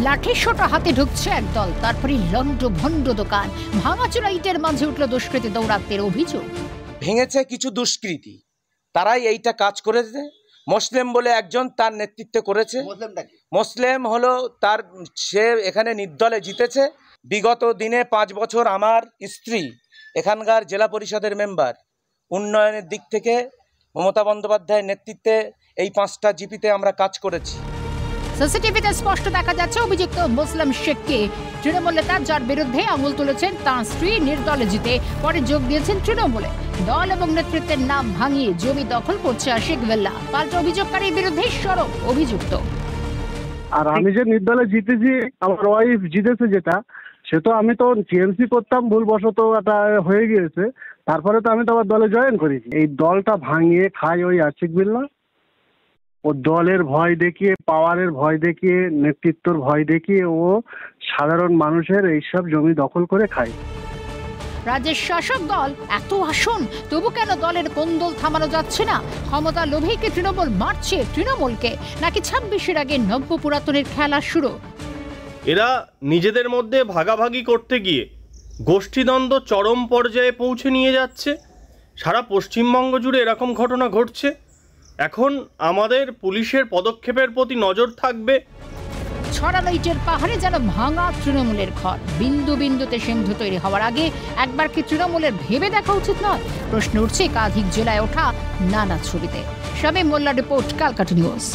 লাঠি সোটা হাতে ঢুকছে একদল, তারপরে লন্ড ভন্ড দোকান, ভাঙাচোরা ইটের মাঝে উঠল দুষ্কৃতী দৌরাত্মের অভিযোগ। ভেঙেছে কিছু দুষ্কৃতী, তারাই এইটা কাজ করেছে। মুসলিম বলে একজন তার নেতৃত্বে করেছে। মুসলিম হলো তার, সে এখানে নির্দলে জিতেছে। বিগত দিনে 5 বছর আমার স্ত্রী এখানকার জেলা পরিষদের মেম্বার, উন্নয়নের দিক থেকে মমতা বন্দ্যোপাধ্যায়ের নেতৃত্বে এই 5টা জিপিতে আমরা কাজ করেছি। সিসিটিভিতে স্পষ্ট দেখা যাচ্ছে অভিযুক্ত মুসলিম শেখকে তৃণমূল নেতা, যার বিরুদ্ধে আঙুল তুলেছেন তাঁর স্ত্রী, নির্দলে জিতে পরে যোগ দিয়েছেন তৃণমূলে। দল এবং নেতৃত্বের নাম ভাঙিয়ে জমি দখল করছে আশিক বিল্লাহ, পাল্টা অভিযোগকারীর বিরুদ্ধে সরব অভিযুক্ত। আর আমি যে নির্দলে জিতেছি, আমার ওয়াইফ জিতেছে যেটা, সে তো আমি তো টিএমসি করতাম, ভুলবশত এটা হয়ে গিয়েছে, তারপরে তো আমি তো আবার দলে জয়েন করেছি। এই দলটা ভাঙিয়ে খায় ওই আশিক বিল্লাহ। ও দলের ভয় দেখিয়ে, পাওয়ারের ভয় দেখিয়ে, নেতৃত্বর ভয় দেখিয়ে ও সাধারণ মানুষের এইসব জমি দখল করে খায়। রাজ্যের শাসক দল এত আসন, তবু কেন দলের কোন্দল থামানো যাচ্ছে না? ক্ষমতা লোভেই কি তৃণমূল মারছে তৃণমূলকে, নাকি 26-এর আগে নব্য পুরাতনের খেলা শুরু? এরা নিজেদের মধ্যে ভাগাভাগি করতে গিয়ে গোষ্ঠীদ্বন্দ্ব চরম পর্যায়ে পৌঁছে নিয়ে যাচ্ছে। সারা পশ্চিমবঙ্গ জুড়ে এরকম ঘটনা ঘটছে। এখন আমাদের পুলিশের পদক্ষেপের প্রতি নজর থাকবে। ছড়ানো ইটের পাহাড়ে যেন ভাঙা তৃণমূলের ঘর, বিন্দু বিন্দুতে সিন্ধু তৈরি হওয়ার আগে একবার কি তৃণমূলের ভেবে দেখা উচিত নয়? প্রশ্ন উঠছে একাধিক জেলায় ওঠা নানা ছবিতে। শামীম মোল্লা রিপোর্ট, ক্যালকাটা নিউজ।